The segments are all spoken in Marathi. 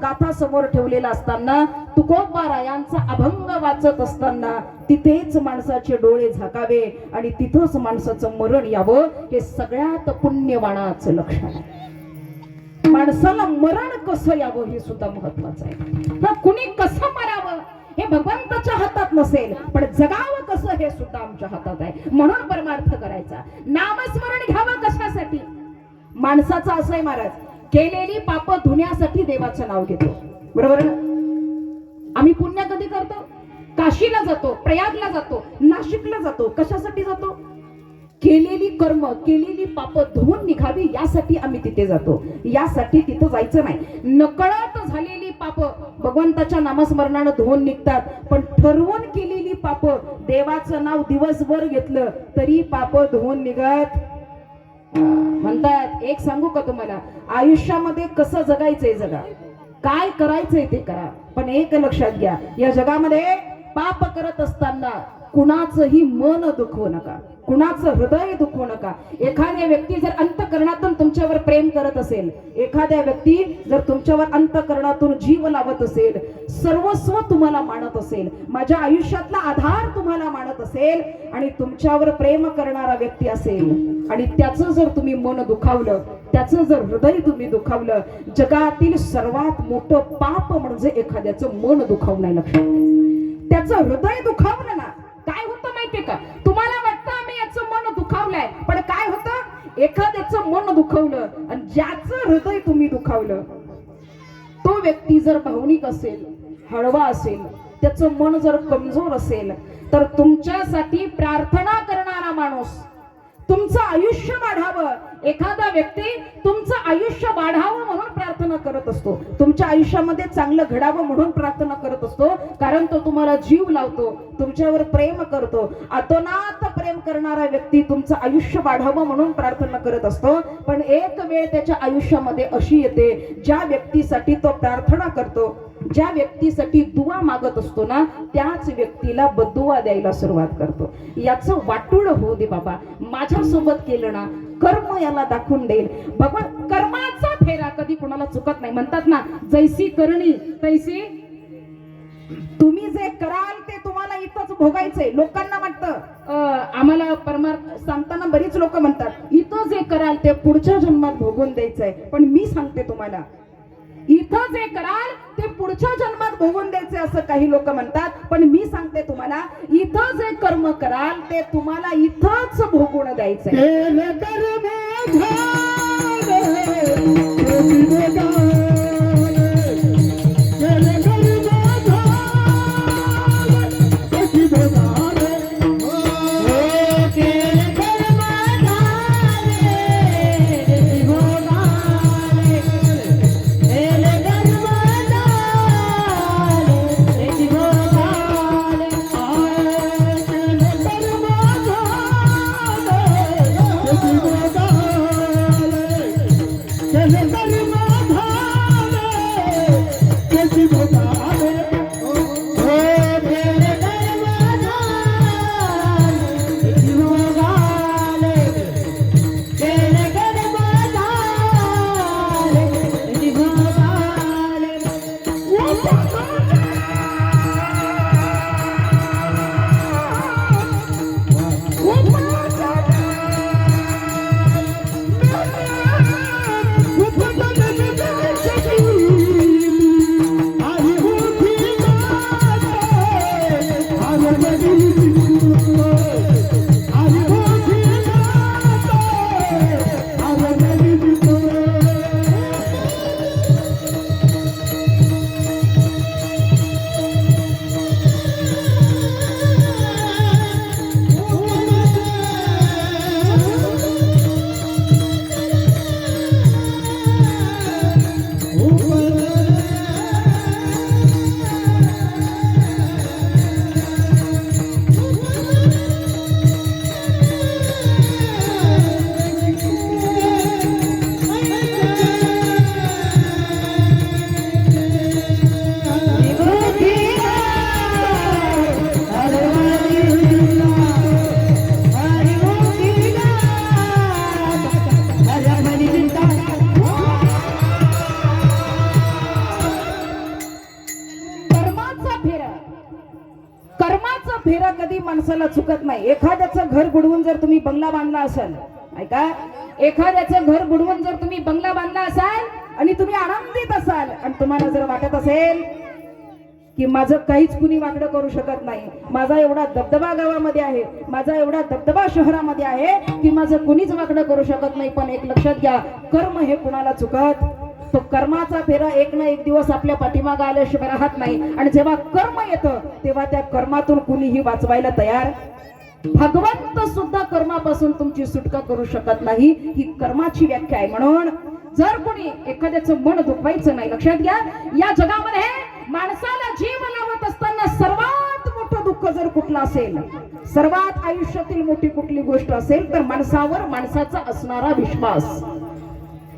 गाथा समोर ठेवलेला असताना, तुकोबारायांचा अभंग वाचत असताना तिथेच माणसाचे डोळे झाकावे आणि तिथंच माणसाचं मरण यावं, हे सगळ्यात पुण्यवानाचं लक्षण आहे. माणसाला मरण कसं यावं हे सुद्धा महत्वाचं आहे. ना कुणी कसं मरावं हे भगवंताच्या हातात नसेल, पण जगावं कसं हे सुद्धा आमच्या हातात आहे. म्हणून परमार्थ करायचा. नामस्मरण घ्यावं कशासाठी? माणसाचं असं आहे महाराज, केलेली पाप धुण्यासाठी देवाचं नाव घेतो, बरोबर ना? आम्ही पुण्य कधी करतो? काशीला जातो, प्रयागला जातो, नाशिकला जातो. कशासाठी जातो? केलेली कर्म, केलेली पाप धुवून निघावी यासाठी आम्ही तिथे जातो. यासाठी तिथं जायचं नाही. नकळत झालेली पाप भगवंताच्या नामस्मरणानं धुवून निघतात, पण ठरवून केलेली पाप देवाचं नाव दिवसभर घेतलं तरी पाप धुवून निघत. म्हणतात, एक सांगू का तुम्हाला, आयुष्यामध्ये कसं जगायचंय जगा, काय करायचंय ते करा, पण एक लक्षात घ्या, या जगामध्ये पाप करत असताना कुणाचंही मन दुखवू नका, कुणाचं हृदय दुखवू नका. एखाद्या व्यक्ती जर अंतःकरणातून तुमच्यावर प्रेम करत असेल, एखाद्या व्यक्ती जर तुमच्यावर अंतःकरणातून जीव लावत असेल, सर्वस्व तुम्हाला मानत असेल, माझ्या आयुष्यातला आधार तुम्हाला मानत असेल आणि तुमच्यावर प्रेम करणारा व्यक्ती असेल आणि त्याचं जर तुम्ही मन दुखावलं, त्याचं जर हृदय तुम्ही दुखावलं, जगातील सर्वात मोठं पाप म्हणजे एखाद्याचं मन दुखावणं. लक्षात, त्याचं हृदय दुखावलं ना, काय होतं माहितीये का? तुम्हाला वाटतं आम्ही याचं मन दुखावलंय, पण काय होतं? एखाद्याचं मन दुखवलं आणि ज्याचं हृदय तुम्ही दुखावलं, तो व्यक्ती जर भावनिक असेल, हळवा असेल, त्याचं मन जर कमजोर असेल, तर तुमच्यासाठी प्रार्थना करणारा माणूस, तुमचं आयुष्य वाढावं, एखादा व्यक्ती तुमचं आयुष्य वाढावं म्हणून प्रार्थना करत असतो, तुमच्या आयुष्यामध्ये चांगलं घडावं म्हणून प्रार्थना करत असतो, कारण तो तुम्हाला जीव लावतो, तुमच्यावर प्रेम करतो. अतोनात प्रेम करणारा व्यक्ती तुमचं आयुष्य वाढावं म्हणून प्रार्थना करत असतो. पण एक वेळ त्याच्या आयुष्यामध्ये अशी येते, ज्या व्यक्तीसाठी तो प्रार्थना करतो, ज्या व्यक्तीसाठी दुआ मागत असतो ना, त्याच व्यक्तीला बदुआ द्यायला सुरुवात करतो. याचं वाटूळ होऊ दे बाबा, माझ्यासोबत केलं ना, कर्म याला दाखवून देईल. भगवान कर्माचा फेरा कधी कोणाला चुकत नाही. म्हणतात ना, जैसी करणी तैसी. तुम्ही जे कराल ते तुम्हाला इथंच भोगायचंय. लोकांना वाटतं, आम्हाला परमार्थ सांगताना बरीच लोक म्हणतात, इथं जे कराल ते पुढच्या जन्मात भोगून द्यायचंय. पण मी सांगते तुम्हाला, इथं जे कराल ते पुढच्या जन्मात भोगून द्यायचे असं काही लोक म्हणतात, पण मी सांगते तुम्हाला, इथं जे कर्म कराल ते तुम्हाला इथंच भोगून द्यायचंय. Hey, फेरा कधी माणसाला चुकत नाही. एखाद्याचं घर बुडवून जर तुम्ही बंगला बांधला असाल, ऐका, एखाद्याचं घर बुडवून जर तुम्ही बंगला बांधला असाल आणि तुम्ही आनंदित असाल आणि तुम्हाला जर वाटत असेल की माझं काहीच कुणी वाकडं करू शकत नाही, माझा एवढा दबदबा गावामध्ये आहे, माझा एवढा दबदबा शहरामध्ये आहे की माझं कुणीच वाकडं करू शकत नाही, पण एक लक्षात घ्या, कर्म हे कुणाला चुकत, तो कर्माचा फेरा एक ना एक दिवस आपल्या पाठीमागे आल्याशिवाय राहत नाही. आणि जेव्हा कर्म येतं तेव्हा त्या कर्मातून कुणीही वाचवायला तयार. भगवंत सुद्धा कर्मापासून तुमची सुटका करू शकत नाही, ही कर्माची व्याख्या आहे. म्हणून जर कोणी एखाद्याचं मन दुखवायचं नाही, लक्षात घ्या, या जगामध्ये माणसाला जीव लावत असताना सर्वात मोठं दुःख जर कुठलं असेल, सर्वात आयुष्यातील मोठी कुठली गोष्ट असेल तर माणसावर माणसाचा असणारा विश्वास,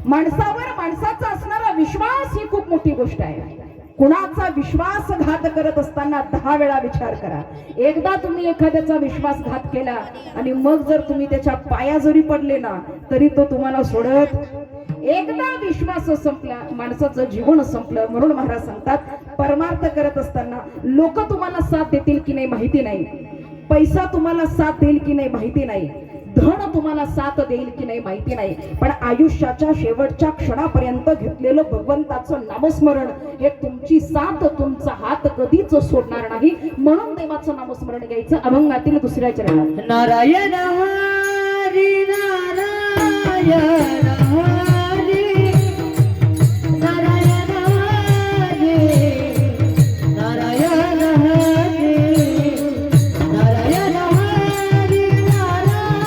माणसावर माणसाचा असणारा विश्वास ही खूप मोठी गोष्ट आहे. कुणाचा विश्वासघात करत असताना 10 वेळा विचार करा. एकदा तुम्ही एखाद्याचा विश्वासघात केला आणि मग जर तुम्ही त्याच्या पाया जरी पडले ना तरी तो तुम्हाला सोडत. एकदा विश्वास संपला माणसाचं जीवन संपलं. म्हणून महाराज सांगतात, परमार्थ करत असताना लोक तुम्हाला साथ देतील की नाही माहिती नाही, पैसा तुम्हाला साथ देईल की नाही माहिती नाही, धन तुम्हाला साथ देईल की नाही माहिती नाही, पण आयुष्याच्या शेवटच्या क्षणापर्यंत घेतलेलं भगवंताचं नामस्मरण हे तुमची साथ, तुमचा हात कधीच सोडणार नाही. म्हणून देवाचं नामस्मरण घ्यायचं. अभंगातील दुसऱ्या चरणात नारायण हरी नारायण हरी नारायण हरी नारायण हरी नारायण हरी नारायण हरी नारायण हरी नारायण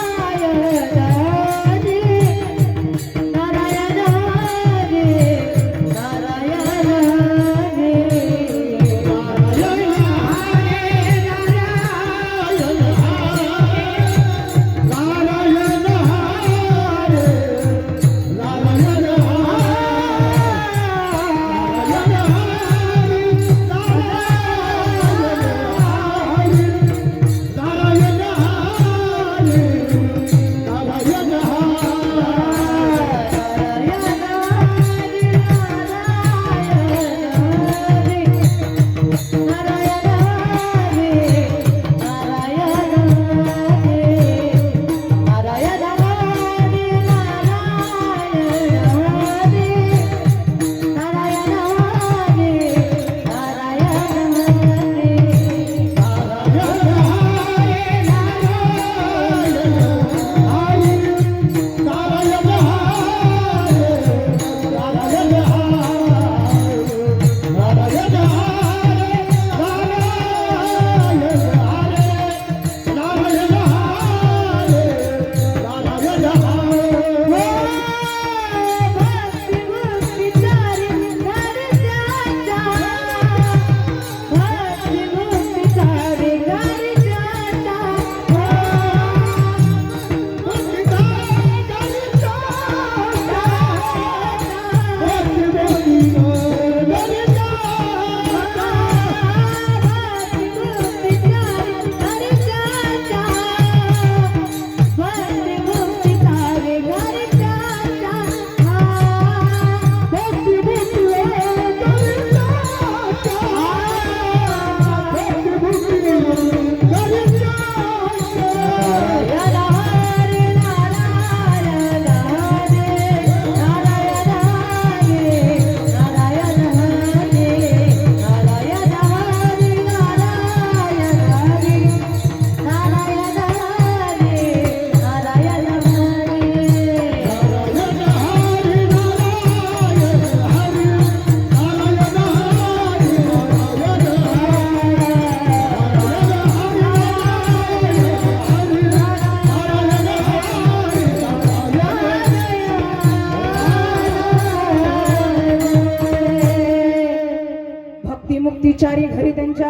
मुक्तीचारी घरी त्यांच्या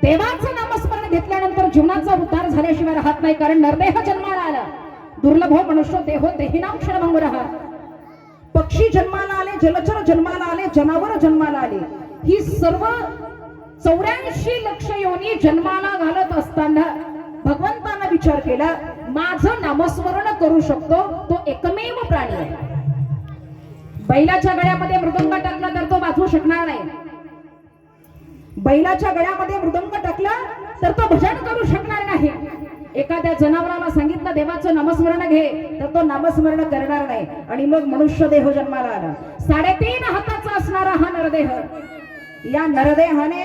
देवाचं नामस्मरण घेतल्यानंतर जीवनाचा उद्धार झाल्याशिवाय राहत नाही. कारण नरदेह जन्माला आला, दुर्लभो मनुष्य देहो देहिनाम क्षणभंगुरः. पक्षी जन्माला आले, जलचर जन्माला आले, जनावर जन्माला आले. ही सर्व 84 लक्ष योनी जन्माला घालत असताना भगवंतानं विचार केला, माझं नामस्मरण करू शकतो तो एकमेव प्राणी आहे. बैलाच्या गळ्यामध्ये मृदंग टाकला तर तो वाचवू शकणार नाही. बैलाच्या गळ्यामध्ये मृदंग टाकला तर तो भजन करू शकणार नाही. एखाद्या जनावराला सांगितलं देवाचं नामस्मरण घे तर तो नामस्मरण करणार नाही. आणि मग मनुष्य देह जन्माला आला. 3.5 हाताचा असणारा हा नरदेह, या नरदेहाने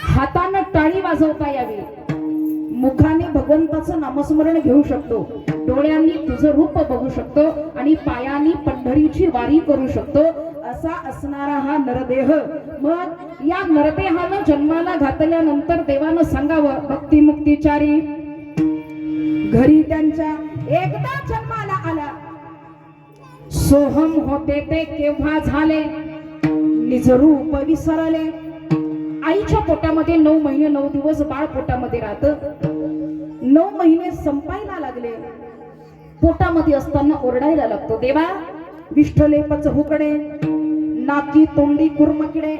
हातानं टाळी वाजवता यावी, मुखाने भगवंताचं नामस्मरण घेऊ शकतो, डोळ्यांनी तुझं रूप बघू शकतो आणि पायांनी पंढरीची वारी करू शकतो असा असणारा हा नरदेह. मग या नरदेहानं जन्माला घातल्यानंतर देवानं सांगावं भक्ती मुक्तीचारी घरी त्यांच्या एकदा जन्माला आला. सोहम होते ते केव्हा झाले निजरूप विसरले. आईच्या पोटामध्ये 9 महिने 9 दिवस बाळ पोटामध्ये राहतं. 9 महिने संपायला लागले. पोटामध्ये असताना ओरडायला लागतो, देवा विष्ठले पच हुकडे, नाकी तोंडी कुरमकिडे.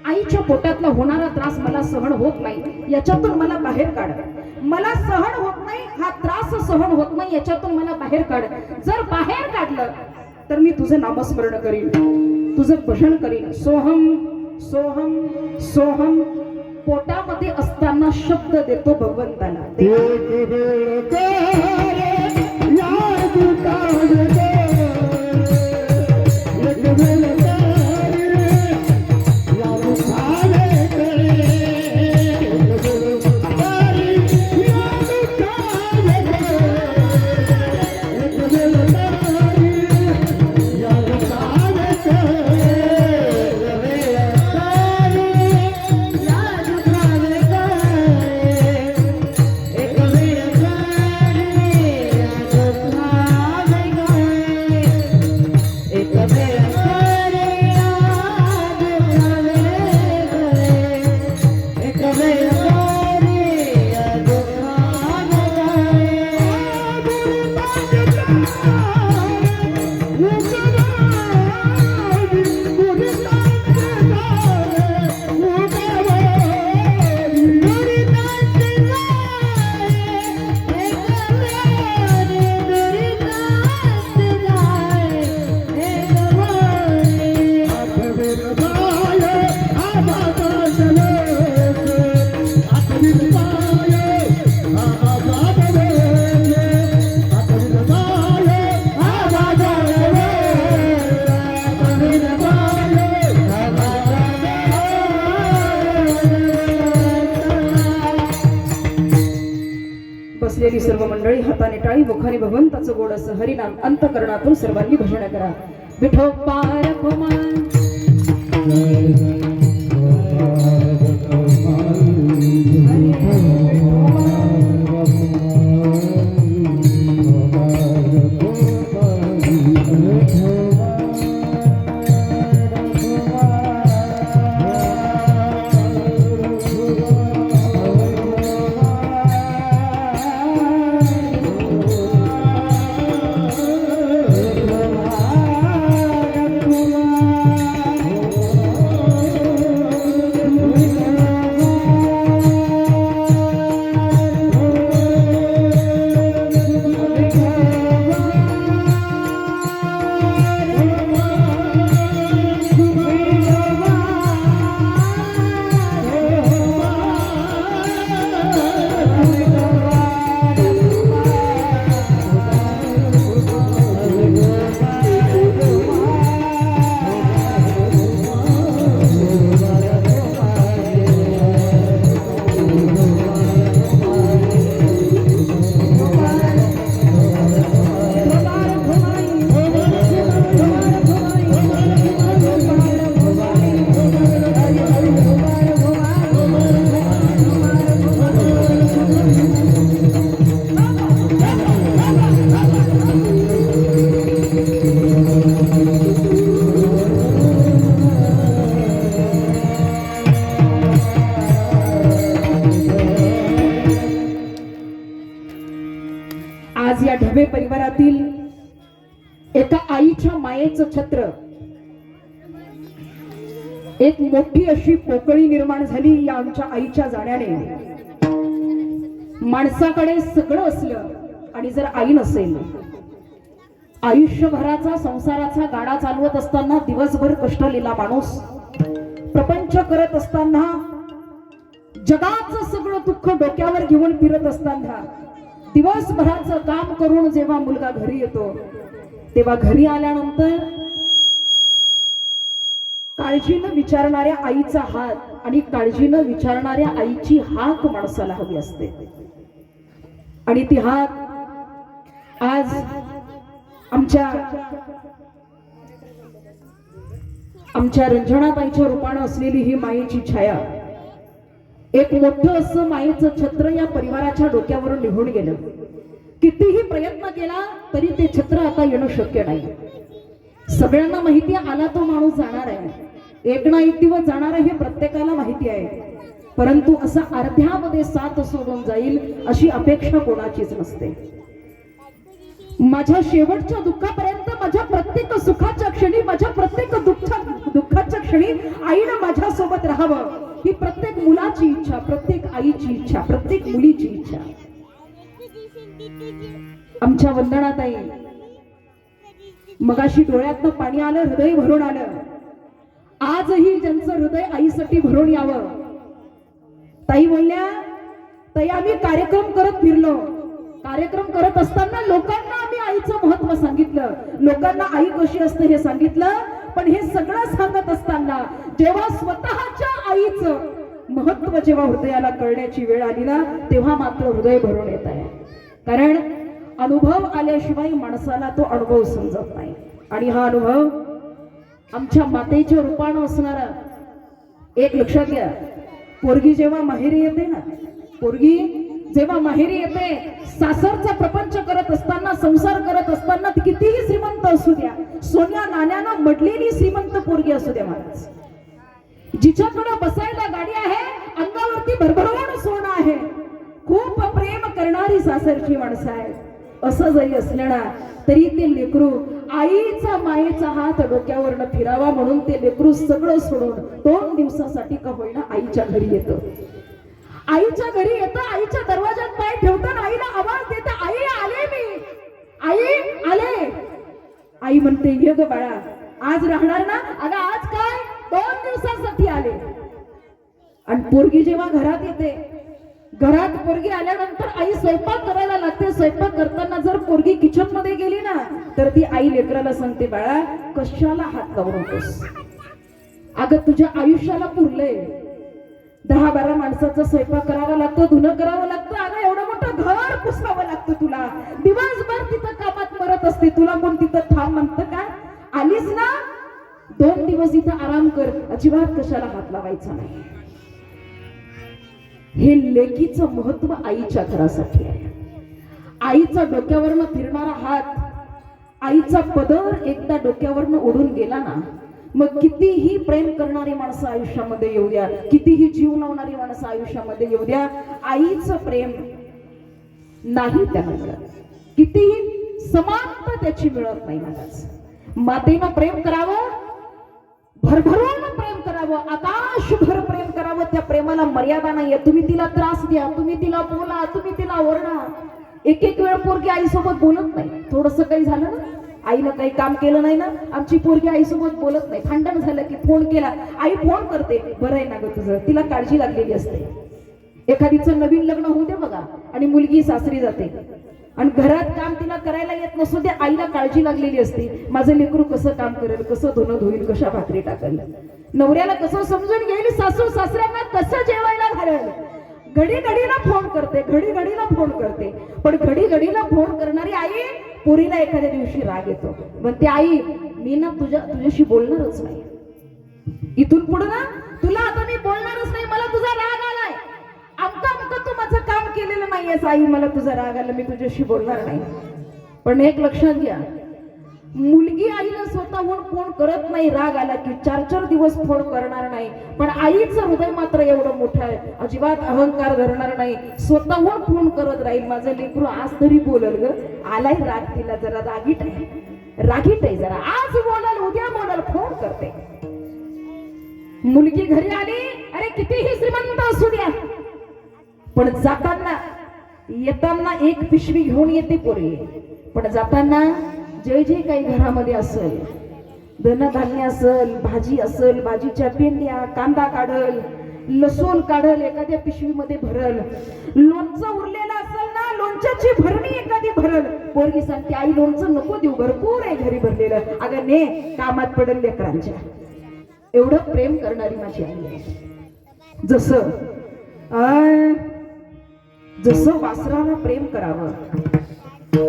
आईच्या पोटातला होणारा त्रास मला सहन होत नाही, याच्यातून मला बाहेर काढ. मला सहन होत नाही, हा त्रास सहन होत नाही, याच्यातून मला बाहेर काढ. जर बाहेर काढलं तर मी तुझं नामस्मरण करीन, तुझं भजन करीन. सोहम सोहम सोहम पोटामध्ये असताना शब्द देतो भगवंताला. बसलेली सर्व मंडळी हाताने टाळी, मुखाने भगवंताचं गोड असं हरिनाम अंतकरणातून सर्वांनी भजन करा. विठोबा रखुमा आज या ढबे परिवारातील एका आईच्या मायेचं छत्र, एक मोठी अशी पोकळी निर्माण झाली या आमच्या आईच्या जाण्याने. माणसाकडे सगळं असलं आणि जर आई नसेल, आयुष्यभराचा संसाराचा गाडा चालवत असताना दिवसभर कष्ट लिहिला माणूस, प्रपंच करत असताना, जगाचं सगळं दुःख डोक्यावर घेऊन फिरत असताना, दिवसभराचं काम करून जेव्हा मुलगा घरी येतो, तेव्हा घरी आल्यानंतर काळजीनं विचारणाऱ्या आईचा हात आणि काळजीनं विचारणाऱ्या आईची हाक माणसाला हवी असते. आणि ती हाक आज आमच्या रंजनाताईच्या रूपानं असलेली ही मायेची छाया, एक मोठं असं मायेचं छत्र या परिवाराच्या डोक्यावरून निघून गेलं. कितीही प्रयत्न केला तरी ते छत्र आता येणं शक्य नाही. सगळ्यांना माहिती आला तो माणूस जाणार आहे, एक ना एक दिवस जाणार आहे हे प्रत्येकाला माहिती आहे. परंतु असा अर्ध्यामध्ये साथ सोडून जाईल अशी अपेक्षा कोणाचीच नसते. माझ्या शेवटच्या दुःखापर्यंत, माझ्या प्रत्येक सुखाच्या क्षणी, माझ्या प्रत्येक दुःखाच्या क्षणी आईनं माझ्या सोबत राहावं, ही प्रत्येक मुलाची इच्छा, प्रत्येक आईची इच्छा, प्रत्येक मुलीची इच्छा. आमच्या वंदनाताई मगाशी डोळ्यातनं पाणी आलं, हृदय भरून आलं. आजही ज्यांचं हृदय आईसाठी भरून यावं. ताई बोलल्या, ताई आम्ही कार्यक्रम करत फिरलो, कार्यक्रम करत असताना लोकांना आम्ही आईचं महत्व सांगितलं, लोकांना आई कशी असते हे सांगितलं. पण हे सगळं सांगत असताना जेव्हा स्वतःच्या आईचं महत्व जेव्हा हृदयाला कळण्याची वेळ आली ना, तेव्हा मात्र हृदय भरून येत आहे. कारण अनुभव आल्याशिवाय माणसाला तो अनुभव समजत नाही. आणि हा अनुभव आमच्या मातेच्या रूपानं असणारा, एक लक्षात घ्या, पोरगी जेव्हा माहेरी येते ना, पोरगी जेव्हा माहेरी येते, सासरचा प्रपंच करत असताना, संसार करत असताना, कितीही श्रीमंत असू द्या, सोन्या नाण्यानं मडलेली श्रीमंत पोरगी असू द्या महाराज, जिच्याकडे बसायला गाडी आहे, अंगावरती भरभरून सोनं आहे, खूप प्रेम करणारी सासरची माणसं आहेत, असं जरी असलं ना तरी ते लेकरू आईचा मायेचा हात डोक्यावरनं फिरावा म्हणून ते लेकरू सगळं सोडून 2 दिवसासाठी का होईना आईच्या घरी येतं. आईच्या घरी येतं, आईच्या दरवाजात पाय ठेवतं, आईला आवाज देतं, आई आले मी, आई आले. आई म्हणते, ये ग बाळा, आज राहणार ना? अगं आज काय, 2 दिवसासाठी आले. आणि पोरगी जेव्हा घरात येते, घरात पोरगी आल्यानंतर आई स्वयंपाक करायला लागते. स्वयंपाक करताना जर पोरगी किचन मध्ये गेली ना, तर ती आई लेकराला सांगते, बाळा कशाला हात लावू नकोस, अगं तुझ्या आयुष्याला पुरलंय, 10-12 माणसाचा स्वयंपाक करावा लागतो, धुणं करावं लागतं, अगं एवढं मोठं घर पुसावं लागतं तुला, दिवसभर तिथं कामात मरत असते, तुला कोण तिथं थांब म्हणतं का? आलीस ना 2 दिवस इथं आराम कर, अजिबात कशाला हात लावायचा नाही. हे लेकीचं महत्व आईच्या घरासाठी आहे. आईचा डोक्यावरनं फिरणारा हात, आईचा पदर एकदा डोक्यावरनं उडून गेला ना, मग कितीही प्रेम करणारी माणसं आयुष्यामध्ये येऊ द्या, कितीही जीव लावणारी माणसं आयुष्यामध्ये येऊ द्या, आईचं प्रेम नाही त्यांना मिळत, कितीही समानता त्याची मिळत नाही. महाराज मातेनं प्रेम करावं, भरभरून प्रेम करावं, आकाशभर प्रेम करावं. त्या प्रेमाला मर्यादा नाहीये. तुम्ही तिला त्रास द्या, तुम्ही तिला बोला, तुम्ही तिला ओरडा. एक वेळ पोरगी आईसोबत बोलत नाही, थोडस काही झालं ना, आईनं काही काम केलं नाही ना, आमची पोरगी आईसोबत बोलत नाही. भांडण झालं की फोन केला, आई फोन करते, बरं आहे ना ग तुझं, तिला काळजी लागलेली असते. एखादीचं नवीन लग्न होऊ दे बघा, आणि मुलगी सासरी जाते आणि घरात काम तिला करायला येत नसू दे, आईला काळजी लागलेली असते, माझं लेकरू कसं काम करेल, कसं धुणं धुईल, कशा भाकरी टाकेल, नवऱ्याला कसं समजून घेईल, सासू सासऱ्यांना कसं जेवायला घालेल. घडी घडीला फोन करते, घडी घडीला फोन करते. पण घडी घडीला फोन करणारी आई पोरीला एखाद्या दिवशी राग येतो, म्हणते आई मी ना तुझ्याशी बोलणारच नाही, इथून पुढे ना तुला आता मी बोलणारच नाही, मला तुझा राग आलाय, अमका तू माझं काम केलेलं नाहीयेस आई, मला तुझा राग आला, मी तुझ्याशी बोलणार नाही. पण एक लक्षात घ्या, मुलगी आईला स्वतःहून फोन करत नाही, राग आला की 4-4 दिवस फोन करणार नाही. पण आईचं हृदय मात्र एवढं मोठं आहे, अजिबात अहंकार धरणार नाही, स्वतःहून फोन करत राहील, माझं लेकरू आज तरी बोलल ग, आलाय राग, तिला जरा रागीट आहे जरा, आज बोलाल उद्या बोलाल, फोन करते. मुलगी घरी आली, अरे कितीही श्रीमंत असू द्या, पण जाताना येताना एक पिशवी घेऊन येते पोरगी, पण जाताना जे काही घरामध्ये असेल धनधान्य असल, भाजी असल, भाजीच्या पेंड्या, कांदा काढल, लसूण काढल, एखाद्या पिशवीमध्ये भरल, लोणचं उरलेलं असेल ना, लोणच्याची भरणी एखादी भरल. पोरगी सांगते आई लोणचं नको देऊ, भरपूर आहे घरी भरलेलं. अगं ने कामात पडल लेकरांच्या. एवढं प्रेम करणारी माझी आई आहे. जसं वासराला प्रेम करावं,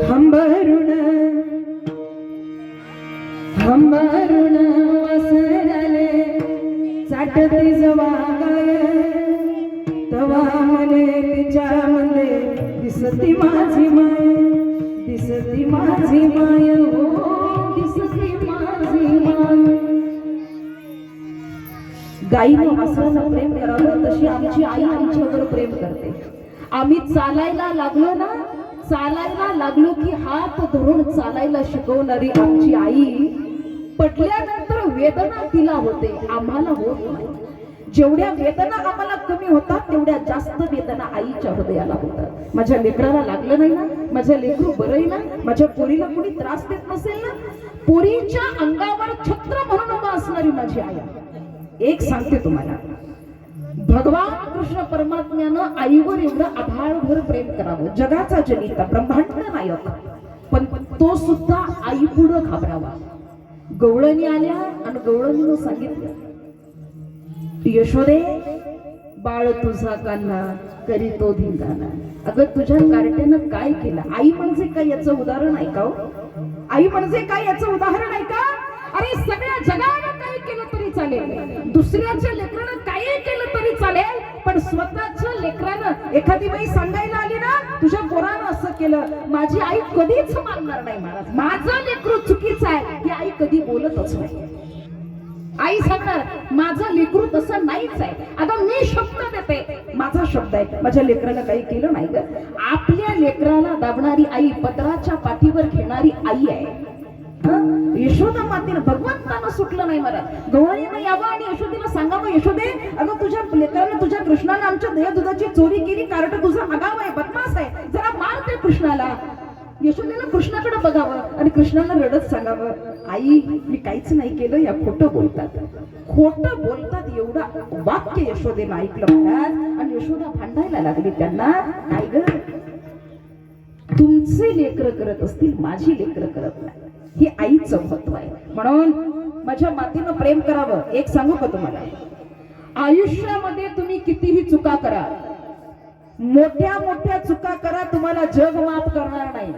हंबरुण हंबरुण वासराले चाटते जवा गाय, तवा मले तिच्यामध्ये दिसती माझी माय, दिसती माझी माय, हो दिसती माझी माय. गाईनं वासराला प्रेम करावं तशी आमची आई आमच्यावर प्रेम करते. आम्ही चालायला लागलो ना, चालायला लागलो की हात धरून चालायला शिकवणारी आमची आई पडल्यानंतर वेदना तिला होते, आम्हाला होत नाही. जेवढ्या वेदना आम्हाला कमी होतात तेवढ्या जास्त वेदना आईच्या हृदयाला होतात. माझ्या लेकराला लागलं नाही ना, माझ्या लेकरू बरंही ना, माझ्या पोरीला कोणी त्रास देत नसेल ना, पोरीच्या अंगावर छत्र म्हणून उभा असणारी माझी आई. एक सांगते तुम्हाला, भगवान कृष्ण परमात्म्यानं आईवर एवढं आभाळभर प्रेम करावं. जगाचा जनिता, ब्रह्मांड नायक, पण तो सुद्धा आई पुढं घाबरावा. गवळणी आल्या आणि गवळणीनं सांगितलं, यशोदे बाळ तुझा कान्हा करी तो धिंगाणा. अगं तुझ्या कार्ट्यानं काय केलं? आई म्हणजे काय याचं उदाहरण आहे का? आई म्हणजे काय याचं उदाहरण आहे का? अरे सगळ्या जगानं काही केलं तरी चालेल, दुसऱ्याच्या लेकरानं काही केलं तरी चालेल, पण स्वतःच्या लेकरानं एखादी बाई सांगायला आली ना, तुझ्या पोरानं असं केलं, माझी आई कधीच मानणार नाही. महाराज माझं लेकरू चुकीचं आहे ही आई कधी बोलतच नाही. आई सांगणार माझं लेकरू तसं नाहीच आहे. अगं मी शब्द देते, माझा शब्द आहे, माझ्या लेकराला काही केलं नाही ग. आपल्या लेकराला दाबणारी आई, पत्राच्या पाठीवर घेणारी आई आहे. यशोदा मातेनं भगवंतानं सुटलं नाही मला. गवळीनं यावं आणि यशोदेला सांगावं, यशोदे अगं तुझ्या लेकरानं, तुझ्या कृष्णानं आमच्या दया दुधाची चोरी केली, कारण तुझा आगाव आहे, बदमाश आहे, जरा मार ते कृष्णाला. यशोदेला कृष्णाकडे बघावं आणि कृष्णाला रडत सांगावं, आई मी काहीच नाही केलं, या खोटं बोलतात, खोटं बोलतात. एवढा वाक्य यशोदेनं ऐकलं आणि यशोदा भांडायला लागली त्यांना. काय ग, तुमचे लेकर करत असतील, माझी लेकर करत नाही, हे आईचं महत्व आहे. म्हणून माझ्या मातेनं प्रेम करावं. एक सांगू का तुम्हाला, आयुष्यामध्ये तुम्ही कितीही चुका करा, मोठ्या मोठ्या चुका करा, तुम्हाला जग माफ करणार नाही.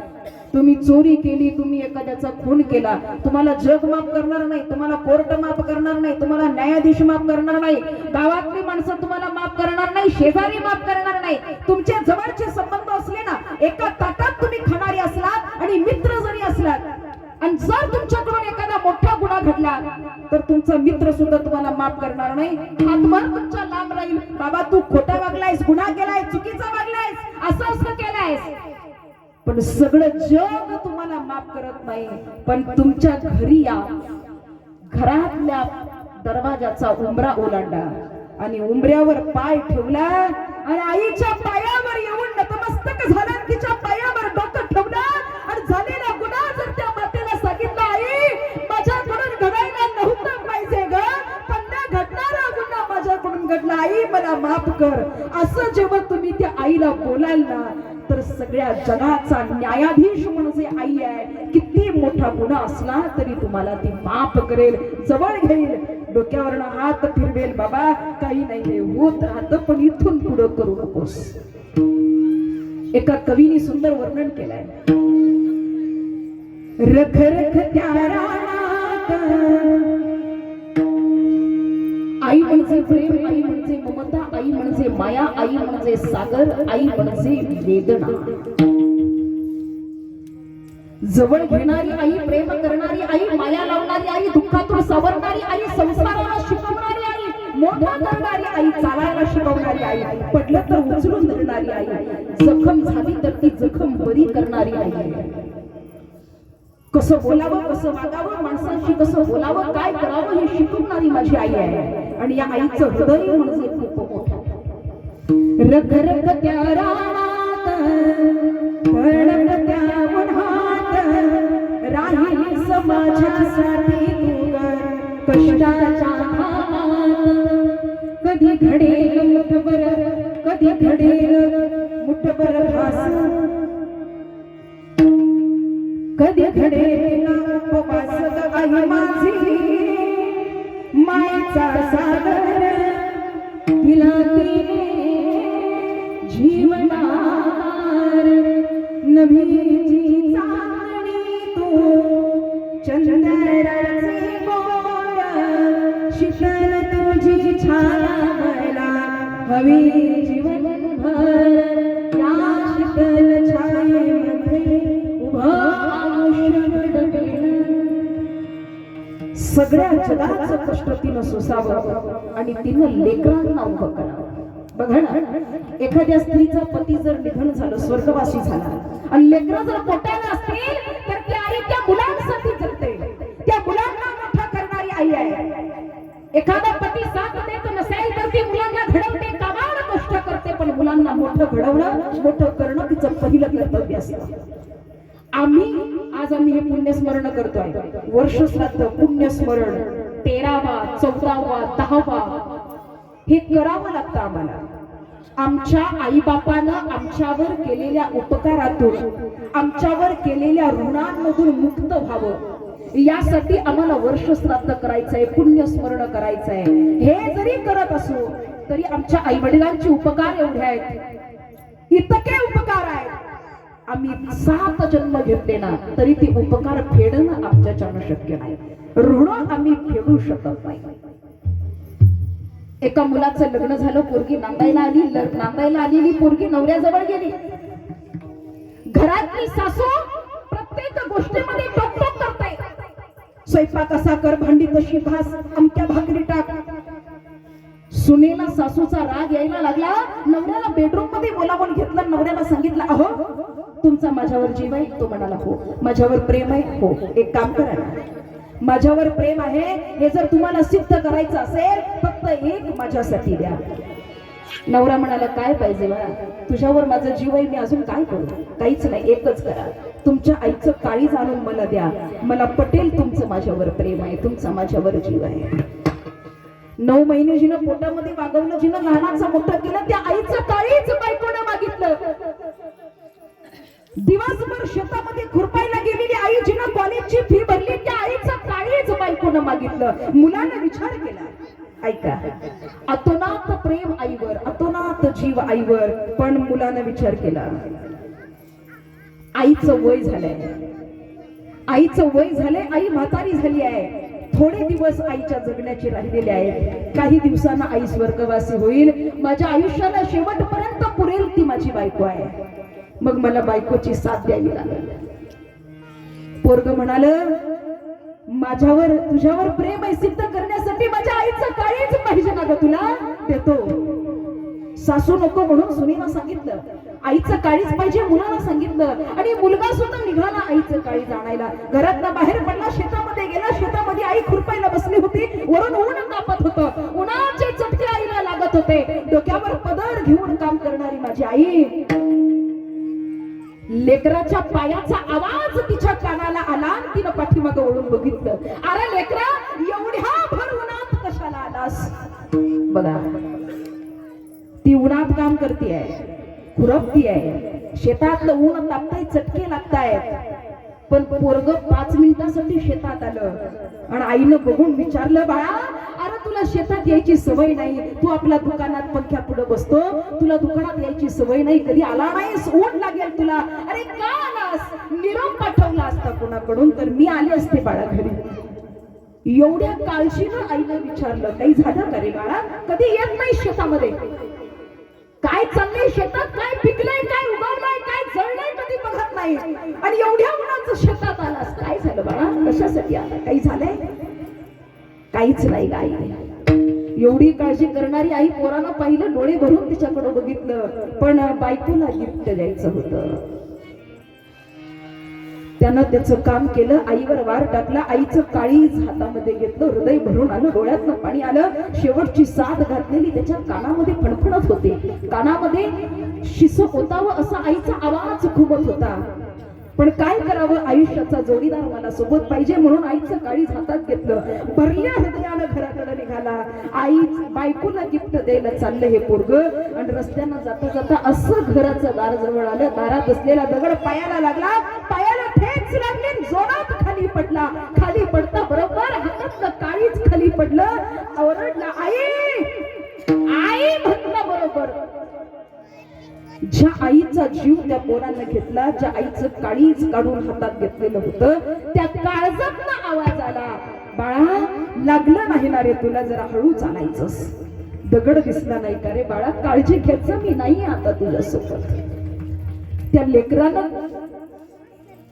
तुम्ही चोरी केली, तुम्ही एखाद्याचा खून केला, तुम्हाला जग माफ करणार नाही, तुम्हाला कोर्ट माफ करणार नाही, तुम्हाला न्यायाधीश माफ करणार नाही, गावातली माणसं तुम्हाला माफ करणार नाही, शेजारी माफ करणार नाही. तुमच्या जवळचे संबंध असले ना, एका ताटात तुम्ही खाणारे असलात आणि मित्र जरी असलात, आणि जर तुमच्याकडून एखादा मोठा गुन्हा घडला तर तुमचा मित्र सुद्धा तुम्हाला माफ करणार नाही. हातभर तुमच्या लांब राहील, बाबा तू खोटा वागलायस, गुन्हा केलाय, चुकीचा वागलायस, असं असं केलायस, पण सगळं जग तुम्हाला माफ करत नाही. पण तुमच्या घरी या, घरातल्या दरवाजाचा उंबरा ओलांडा आणि उंबऱ्यावर पाय ठेवला आणि आईच्या पायावर येऊन नतमस्तक झाला, तिच्या पायावर डोकं ठेवलं आणि झालेला गुन्हा जर त्या मातेला सांगितला, आई माझ्याकडून घडायला नव्हतं पाहिजे ग, पण न घडणारा गुन्हा माझ्याकडून घडला, आई मला माफ कर, असं जेव्हा तुम्ही त्या आईला बोलाल ना, तर सगळ्या जगाचा न्यायाधीश म्हणजे आई आहे. किती मोठा गुन्हा असला तरी तुम्हाला ती माफ करेल, जवळ घेईल, डोक्यावरनं हात फिरवेल, बाबा काही नाही होत राहतं, पण इथून पुढं करू नकोस. एका कवीने सुंदर वर्णन केलंय, रख रख त्या रानात, आई म्हणजे प्रेम, आई म्हणजे ममता, आई म्हणजे माया, आई म्हणजे सागर, आई म्हणजे वेदना. जवळ घेणारी आई, प्रेम करणारी आई, माया लावणारी आई, दुःखातून सावरणारी आई, संसाराला शिकवणारी आई, मोठा करणारी आई, चालायला शिकवणारी आई, पडलं तर उचलून धरणारी आई, जखम झाली तर ती जखम बरी करणारी आई. कसं बोलावं, कसं वागावं, माणसांशी कसं बोलावं, काय करावं हे शिकवणारी माझी आई आहे. आणि या आईचं हृदय म्हणजे खूप मोठं. रख रख त्या रानात, तळप त्या उन्हात, राहिली समाजासाठी तू कष्टाच्या कधी घडेल मुठभर, कधी घडेल मुठभर घास, कधी घडेल उपवास ग आई माझी मायेचा सागर, तिला तिने जीवनार नभीची चांदणी तू चंद्राची गोड, शीतल तुझी छाया मला हवी जीवनभर, या शीतल छायेमध्ये उभं आयुष्य डगेल. सगळ्या जगाचं कष्ट तिनं सोसावं आणि तिनं लेकरांना उभं करावं. बघा ना, एखाद्या स्त्रीचा पती जर निधन झालं, स्वर्गवासी झाला आणि लेकरं जर पोटाला असतील तर ती आई त्या मुलांसाठी जगते, त्या मुलांना मोठा करणारी आई आहे. एखादा पती साथ देत नसेल तर ती मुलांना घडवते, कामाला कष्ट करते, पण मुलांना मोठं घडवणं, मोठं करणं तिचं पहिलं कर्तव्य असतं. आम्ही हे पुण्यस्मरण करतोय, वर्षश्राद्ध पुण्यस्मरण 13वा 14वा 10वा हे करावं लागतं आम्हाला. आमच्या आईबापानं आमच्यावर केलेल्या उपकारातून, आमच्यावर केलेल्या ऋणांमधून मुक्त व्हावं यासाठी आम्हाला वर्षश्राद्ध करायचंय, पुण्यस्मरण करायचंय. हे जरी करत असो तरी आमच्या आई वडिलांचे उपकार एवढे आहेत, इतके उपकार आहेत. आम्ही 7 जन्म घेतले ना तरी ते उपकार फेडणं आमच्याच्यानं शक्य नाही, ऋण आम्ही फेडू शकत नाही. एका मुलाचं लग्न झालं, पोरगी नांदायला आली, नांदायला आलेली पोरगी नवऱ्याजवळ गेली. घरातली सासू प्रत्येक गोष्टीमध्ये टोकटोक करते, स्वयंपाक असा कर, भांडी तशी घास, अमक्या भाकरी टाक. सुनेला सासूचा राग यायला लागला, नवऱ्याला बेडरूम मध्ये बोलावून घेतलं, नवऱ्याला सांगितलं, अहो तुमचा माझ्यावर जीव आहे? तो म्हणाला हो. माझ्यावर प्रेम आहे? हो. एक काम करा, माझ्यावर प्रेम आहे हे जर तुम्हाला सिद्ध करायचं असेल फक्त एक माझ्यासाठी द्या. नवरा म्हणाला काय पाहिजे बा? तुझ्यावर माझा जीव आहे, मी अजून काय करू? काहीच नाही, एकच करा, तुमच्या आईचं काळीज आणून मला द्या, मला पटेल तुमचं माझ्यावर प्रेम आहे, तुमचा माझ्यावर जीव आहे. 9 महिने जिनं पोटामध्ये वागवलं, जिनं लहानाचं मोठं केलं, त्या आईचं काळीज बायकोनं मागितलं. दिवसभर शेतामध्ये खुरपायला गेलेली आई, जिनं कॉलेजची फी भरली, त्या आईचं काळीज बायकोनं मागितलं. मुलानं विचार केला, ऐका, अतोनात प्रेम आईवर, अतोनात जीव आईवर, पण मुलानं विचार केला, आईचं वय झालंय, आईचं वय झालंय, आई म्हातारी झाली आहे, थोडे दिवस आईच्या जगण्याचे राहिलेले आहेत, काही दिवसांना आई स्वर्गवासी होईल, माझ्या आयुष्याला शेवटपर्यंत पुरेल ती माझी बायको आहे, मग मला बायकोची साथ द्यावी लागेल. पोरग म्हणाल, माझ्यावर तुझ्यावर प्रेम आहे सिद्ध करण्यासाठी माझ्या आईचं काळीज पाहिजे ना ग, तुला देतो. सासू नको म्हणून सुनीला सांगितलं, आईचं काळीज पाहिजे मुलाला सांगितलं, आणि मुलगा सुद्धा निघाला आईचं काळीज आणायला. घरातनं बाहेर पडला, शेतामध्ये गेला, शेतामध्ये आई खुरपायला बसली होती, वरून ऊन तापत होतं, उन्हाचे चटके आईला लागत होते, डोक्यावर पदर घेऊन काम करणारी माझी आई, लेकराच्या पायाचा आवाज तिच्या कानाला आला, तिनं पाठीमागं वळून बघितलं, अरे लेकरा एवढ्या भर उन्हात कशाला आलास? बघा, ती उन्हात काम करते आहे, खुरपती आहे, शेतातलं ऊन तापतंय, चटके लागतायत, पण पोरग 5 मिनिटासाठी शेतात आलं आणि आईनं बघून विचारलं, बाळा अरे तुला शेतात यायची सवय नाही, तू आपल्या दुकानात पंख्या पुढे बसतो, तुला दुकानात यायची सवय नाही, कधी आला नाहीस, ऊन लागेल तुला, अरे का आलास? निरोप पाठवला असता कोणाकडून तर मी आले असते बाळा घरी. एवढ्या काळजीनं आईनं विचारलं, काही झालं का रे बाळा? कधी येत नाही शेतामध्ये, काय चाललंय शेतात, काय पिकलंय, काय उगवलंय, काय जळलंय कधी बघत नाही, आणि एवढ्या उन्हाचं शेतात आलास, काय झालं बाळा? कशासाठी आला? काही झालंय? काहीच नाही गाई. एवढी काळजी करणारी आई पोरानं पाहिलं, डोळे भरून तिच्याकडे बघितलं, पण बायकोला गिफ्ट द्यायचं होतं. त्यानं त्याचं काम केलं, आईवर वार टाकला, आईचं काळीज हातामध्ये घेतलं, हृदय भरून आलं, डोळ्यातनं पाणी आलं, शेवटची साथ घातलेली त्याच्या कानामध्ये फणफणत होते, कानामध्ये शिस होतावं असा आईचा आवाज घुमत होता. पण काय करावं, आयुष्याचा जोडीदार मला सोबत पाहिजे, म्हणून आईचं काळीज हातात घेतलं, भरल्या हृदयानं घराकडे निघाला. आई बायकोला गिफ्ट द्यायला चाललं हे पोरग, आणि रस्त्यानं जाता जाता असं घराचं दार जवळ आलं. दारात असलेला दगड पायाला लागला, पायाला ठेच लागली, जोरात खाली पडला. खाली पडता बरोबर हातातलं काळीज खाली पडलं. ओरडला, आई आई म्हटलं बरोबर. ज्या आईचा जीव त्या पोरानं घेतला, ज्या आईचं काळीज काढून हातात घेतलेलं होतं, त्या काळजातला आवाज आला, बाळा लागलं नाही ना रे तुला, जरा हळू चालायचंस. दगड दिसला नाही का रे बाळा, काळजी घ्यायचं मी नाही आता तुझ्यासोबत. त्या लेकरानं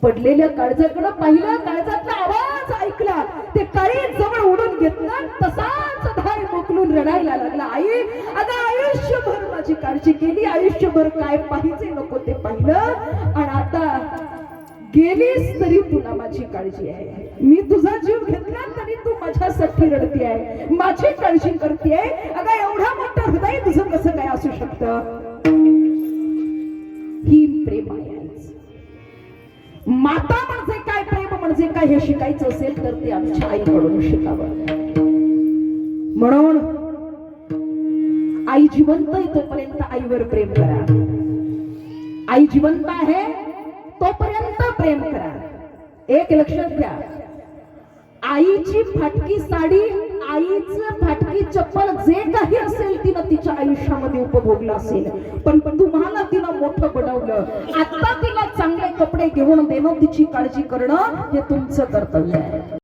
पडलेल्या काळजाकडे पाहिलं, काळजातला आवाज ऐकला, ते काळीज जवळ उडून घेतलं, तसाच धाय मोकलून रडायला लागला. आई अगं आयुष्यभर माझी काळजी केली, आयुष्यभर काय पाहिजे नको ते पाहिलं, आणि आता गेलीस तरी तुला माझी काळजी आहे. मी तुझा जीव घेतला तरी तू माझ्यासाठी रडती आहे, माझी काळजी करते. अगं एवढा मोठं हृदय तुझं कसं काय असू शकतं? ही प्रेम आहे. माता म्हणजे काय, प्रेम म्हणजे काय हे शिकायचं असेल तर ते आमच्या आईकडून शिकावं. म्हणून आई जिवंत आहे तोपर्यंत आईवर प्रेम करा. आई जिवंत आहे तोपर्यंत प्रेम करा. एक लक्षात घ्या, आईची फाटकी साडी, आईचं फाटकी चप्पल, जे काही असेल तिनं तिच्या आयुष्यामध्ये उपभोगलं असेल, पण तुम्हाला तिनं मोठं बनवलं. आता तिला चांगले कपडे घेऊन देणं, तिची काळजी करणं हे तुमचं कर्तव्य आहे.